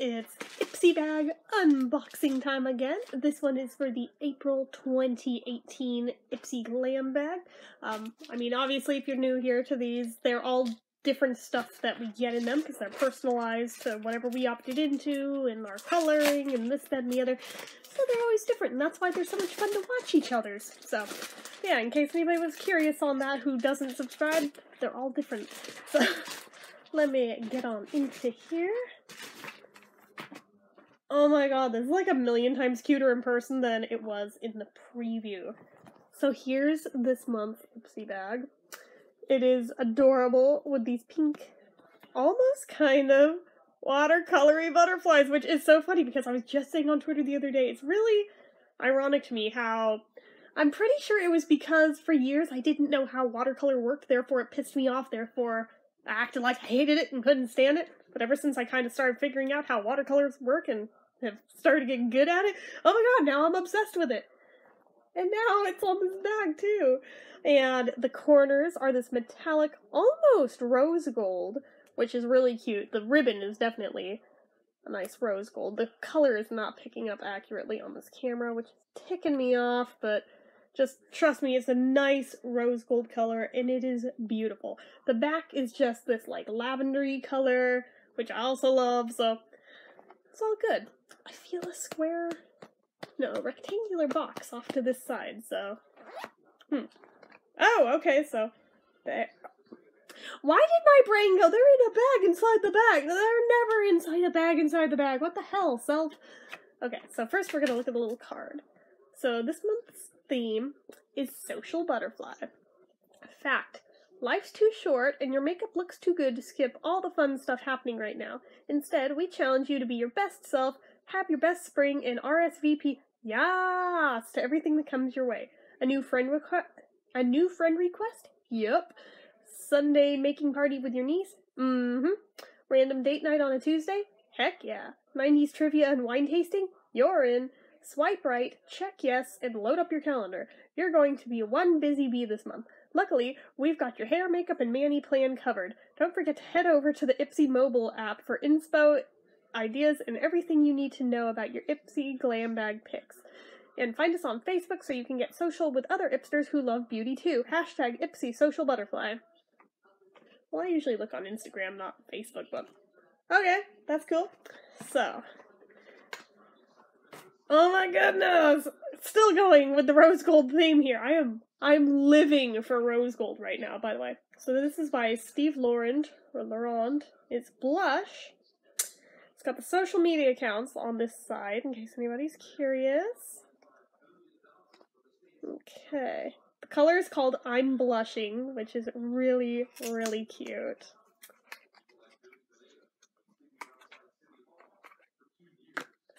It's Ipsy bag unboxing time again. This one is for the April 2018 Ipsy Glam bag. I mean, obviously, if you're new here to these, they're all different stuff that we get in them because they're personalized to whatever we opted into and our coloring and this, that, and the other. So they're always different, and that's why they're so much fun to watch each other's. So, yeah, in case anybody was curious on that who doesn't subscribe, they're all different. So, let me get on into here. Oh my god, this is like a million times cuter in person than it was in the preview. So here's this month's Ipsy bag. It is adorable with these pink, almost kind of watercolory butterflies, which is so funny because I was just saying on Twitter the other day, it's really ironic to me how I'm pretty sure it was because for years I didn't know how watercolor worked, therefore it pissed me off, therefore I acted like I hated it and couldn't stand it. But ever since I kind of started figuring out how watercolors work and have started getting good at it, oh my god, now I'm obsessed with it. And now it's on this bag too. And the corners are this metallic, almost rose gold, which is really cute. The ribbon is definitely a nice rose gold. The color is not picking up accurately on this camera, which is ticking me off, but just trust me, it's a nice rose gold color, and it is beautiful. The back is just this, like, lavendery color, which I also love, so it's all good. I feel a rectangular box off to this side, so, Oh, okay, so, there. Why did my brain go, they're in a bag inside the bag? They're never inside a bag inside the bag. What the hell, self? Okay, so first we're gonna look at the little card. So this month's theme is Social Butterfly. Fact. Life's too short and your makeup looks too good to skip all the fun stuff happening right now. Instead, we challenge you to be your best self, have your best spring, and RSVP yas to everything that comes your way. A new friend request? Yup. Sunday making party with your niece? Random date night on a Tuesday? Heck yeah. 90s trivia and wine tasting? You're in. Swipe right, check yes, and load up your calendar. You're going to be one busy bee this month. Luckily, we've got your hair, makeup, and mani plan covered. Don't forget to head over to the Ipsy mobile app for inspo, ideas, and everything you need to know about your Ipsy Glam bag picks. And find us on Facebook so you can get social with other Ipsters who love beauty too. Hashtag Ipsy Social Butterfly. Well, I usually look on Instagram, not Facebook, but okay, that's cool. So, oh my goodness! Still going with the rose gold theme here. I'm living for rose gold right now, by the way. So this is by Steve Laurent, or Laurent. It's blush. It's got the social media accounts on this side, in case anybody's curious. Okay. The color is called I'm Blushing, which is really, really cute.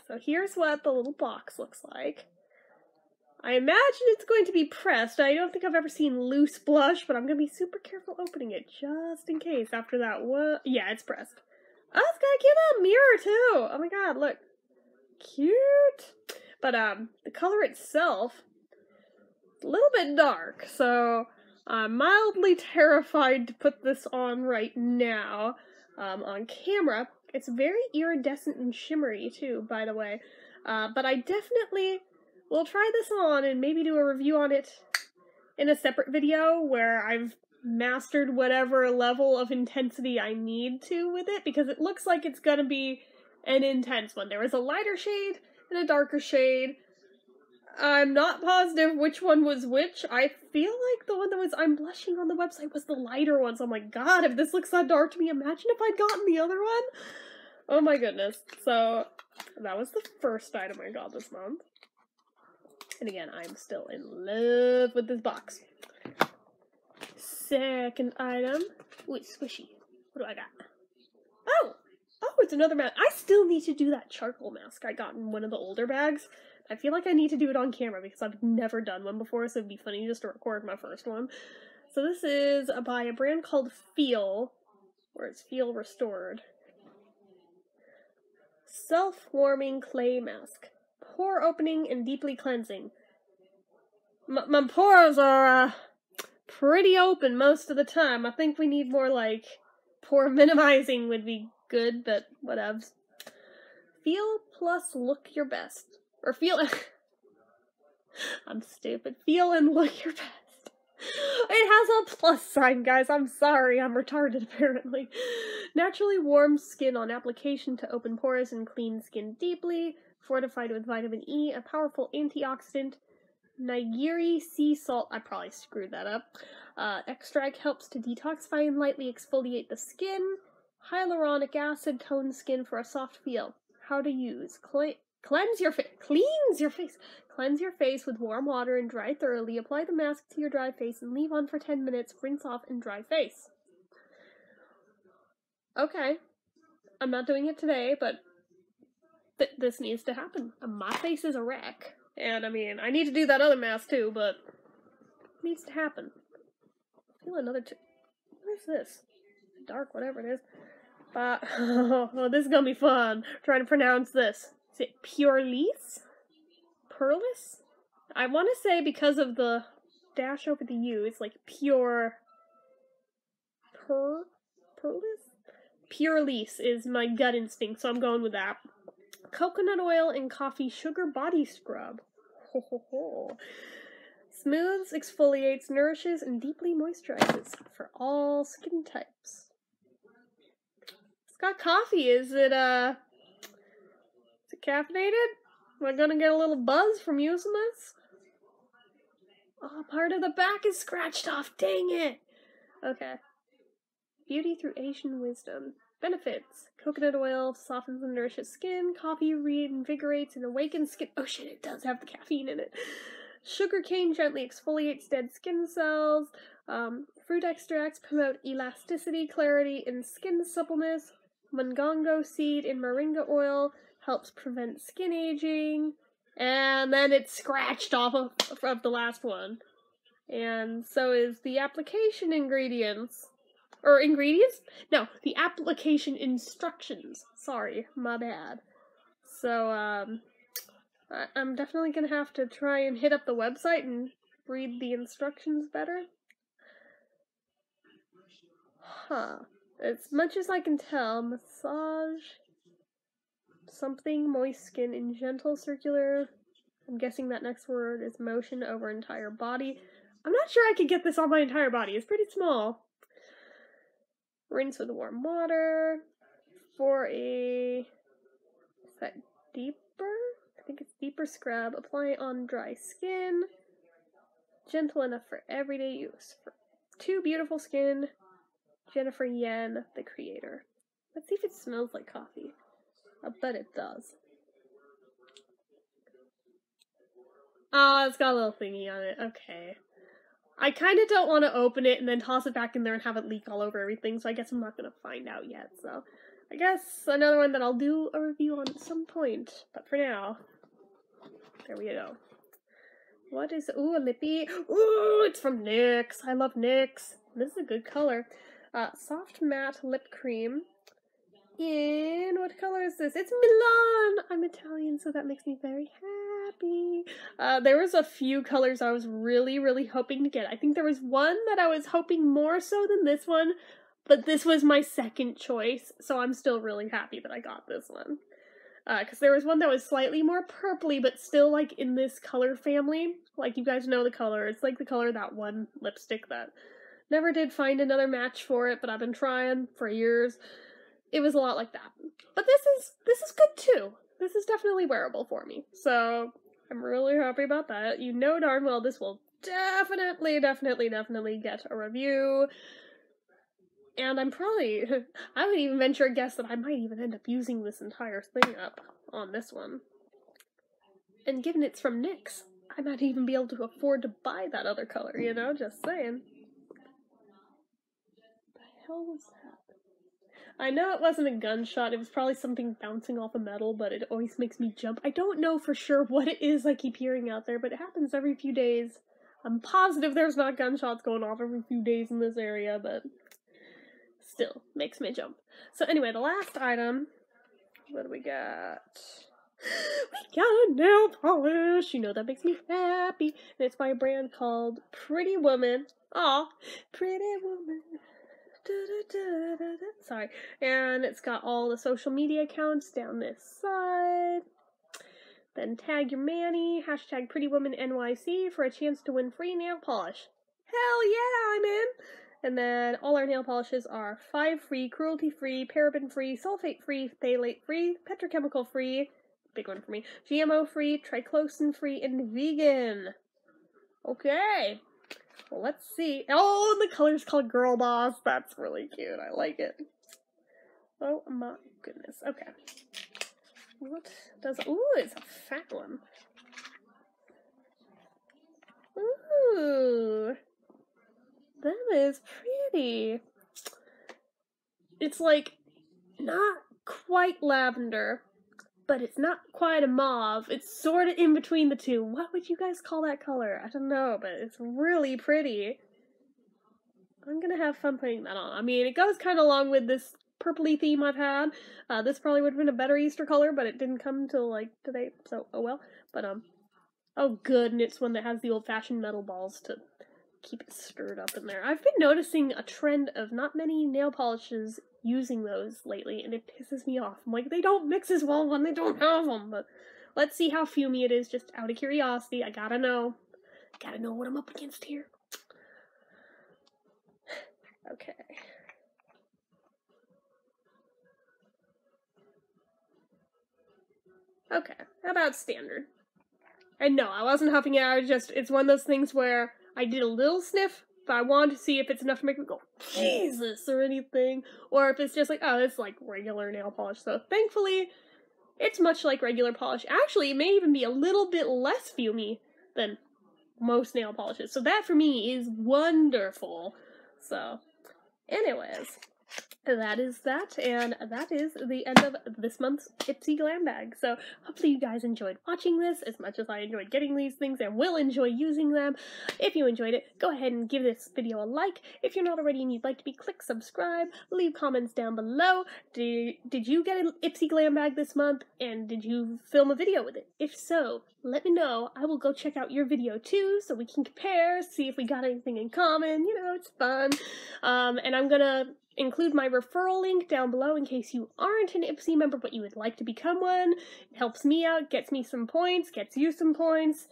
So here's what the little box looks like. I imagine it's going to be pressed. I don't think I've ever seen loose blush, but I'm going to be super careful opening it just in case after that one. Yeah, it's pressed. Oh, it's got a cute little mirror too. Oh my god, look. Cute. But the color itself is a little bit dark, so I'm mildly terrified to put this on right now on camera. It's very iridescent and shimmery too, by the way. But I definitely will try this on and maybe do a review on it in a separate video where I've mastered whatever level of intensity I need to with it, because it looks like it's gonna be an intense one. There was a lighter shade and a darker shade. I'm not positive which one was which. I feel like the one that was I'm Blushing on the website was the lighter one, so I'm like, god, if this looks that dark to me, imagine if I'd gotten the other one. Oh my goodness. So, that was the first item I got this month. And again, I'm still in love with this box. Second item. Ooh, it's squishy. What do I got? Oh! Oh, it's another mask. I still need to do that charcoal mask I got in one of the older bags. I feel like I need to do it on camera because I've never done one before, so it'd be funny just to record my first one. So this is by a brand called Feel, or it's Feel Restored. Self-warming clay mask. Pore opening and deeply cleansing. My pores are pretty open most of the time. I think we need more like pore minimizing would be good, but whatevs. Feel plus look your best. Or feel... I'm stupid. Feel and look your best. It has a plus sign, guys. I'm sorry. I'm retarded, apparently. Naturally warm skin on application to open pores and clean skin deeply. Fortified with vitamin E, a powerful antioxidant. Nigiri sea salt. I probably screwed that up. Extract helps to detoxify and lightly exfoliate the skin. Hyaluronic acid tones skin for a soft feel. How to use. Cleanse your face. Cleanse your face. Cleanse your face with warm water and dry thoroughly. Apply the mask to your dry face and leave on for 10 minutes. Rinse off and dry face. Okay. I'm not doing it today, but this needs to happen. My face is a wreck. And, I mean, I need to do that other mask too, but it needs to happen. I feel another what is this? Dark, whatever it is. Oh, this is gonna be fun. Trying to pronounce this. Is it Purlis? Perlis? I want to say because of the dash over the U, it's like pure... Perlis? Purlis is my gut instinct, so I'm going with that. Coconut oil and coffee sugar body scrub. Ho ho ho. Smooths, exfoliates, nourishes, and deeply moisturizes for all skin types. It's got coffee. Is it caffeinated? Am I gonna get a little buzz from using this? Oh, part of the back is scratched off. Dang it. Okay. Beauty through Asian wisdom. Benefits. Coconut oil softens and nourishes skin. Coffee reinvigorates and awakens skin. Oh shit, it does have the caffeine in it. Sugarcane gently exfoliates dead skin cells. Fruit extracts promote elasticity, clarity, and skin suppleness. Mungongo seed and moringa oil helps prevent skin aging. And then it's scratched off of the last one. And so is the application ingredients. Or ingredients? No, the application instructions. Sorry, my bad. So, I'm definitely gonna have to try and hit up the website and read the instructions better. Huh. As much as I can tell, massage something, moist skin in gentle circular. I'm guessing that next word is motion over entire body. I'm not sure I could get this on my entire body. It's pretty small. Rinse with warm water. For a... is that deeper? I think it's deeper scrub. Apply on dry skin. Gentle enough for everyday use. For Too Beautiful Skin. Jennifer Yen, the creator. Let's see if it smells like coffee. I bet it does. Oh, it's got a little thingy on it. Okay. I kind of don't want to open it and then toss it back in there and have it leak all over everything, so I guess I'm not going to find out yet. So, I guess another one that I'll do a review on at some point. But for now, there we go. What is... ooh, a lippy. Ooh, it's from NYX. I love NYX. This is a good color. Soft matte lip cream. In... what color is this? It's Milan! I'm Italian, so that makes me very happy. There was a few colors I was really, really hoping to get. I think there was one that I was hoping more so than this one, but this was my second choice, so I'm still really happy that I got this one. Because there was one that was slightly more purpley, but still, like, in this color family. Like, you guys know the color. It's like the color of that one lipstick that never did find another match for it, but I've been trying for years. It was a lot like that. But this is good too. This is definitely wearable for me. So I'm really happy about that. You know darn well this will definitely get a review. And I'm probably, I would even venture a guess that I might even end up using this entire thing up on this one. And given it's from NYX, I might even be able to afford to buy that other color, you know, just saying. What the hell was that? I know it wasn't a gunshot, it was probably something bouncing off a metal, but it always makes me jump. I don't know for sure what it is I keep hearing out there, but it happens every few days. I'm positive there's not gunshots going off every few days in this area, but still, makes me jump. So anyway, the last item, what do we got? We got a nail polish! You know, that makes me happy. And it's by a brand called Pretty Woman. Aw, Pretty Woman. Sorry. And it's got all the social media accounts down this side. Then tag your Manny, hashtag PrettyWomanNYC for a chance to win free nail polish. Hell yeah, I'm in! And then all our nail polishes are 5-free, cruelty-free, paraben-free, sulfate-free, phthalate-free, petrochemical-free, big one for me, GMO-free, triclosan-free, and vegan. Okay. Well, let's see. Oh, the color's called Girl Boss. That's really cute. I like it. Oh my goodness. Okay. What does... Ooh, it's a fat one. Ooh. That is pretty. It's like not quite lavender, but it's not quite a mauve. It's sort of in between the two. What would you guys call that color? I don't know, but it's really pretty. I'm gonna have fun putting that on. I mean, it goes kind of along with this purpley theme I've had. This probably would have been a better Easter color, but it didn't come till like today, so oh well. But oh good, and it's one that has the old-fashioned metal balls to keep it stirred up in there. I've been noticing a trend of not many nail polishes using those lately, and it pisses me off. I'm like, they don't mix as well when they don't have them, but let's see how fumey it is, just out of curiosity. I gotta know. Gotta know what I'm up against here. Okay. Okay, how about standard? And no, I wasn't huffing it, I was just, it's one of those things where I did a little sniff, but I wanted to see if it's enough to make me go, Jesus, or anything. Or if it's just like, oh, it's like regular nail polish. So thankfully, it's much like regular polish. Actually, it may even be a little bit less fumey than most nail polishes. So that for me is wonderful. So, anyways, that is that, and that is the end of this month's Ipsy Glam bag. So hopefully you guys enjoyed watching this as much as I enjoyed getting these things and will enjoy using them. If you enjoyed it, go ahead and give this video a like. If you're not already and you'd like to be, click subscribe, leave comments down below. Did you get an Ipsy Glam bag this month, and did you film a video with it? If so, let me know. I will go check out your video too, so we can compare, see if we got anything in common. You know, it's fun. And I'm gonna include my referral link down below in case you aren't an Ipsy member but you would like to become one. It helps me out, gets me some points, gets you some points,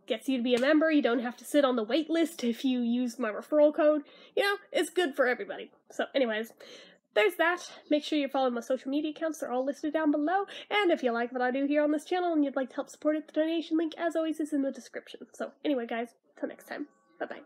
gets you to be a member. You don't have to sit on the wait list if you use my referral code. You know, it's good for everybody. So anyways, there's that. Make sure you follow my social media accounts. They're all listed down below. And if you like what I do here on this channel and you'd like to help support it, the donation link, as always, is in the description. So anyway, guys, till next time. Bye-bye.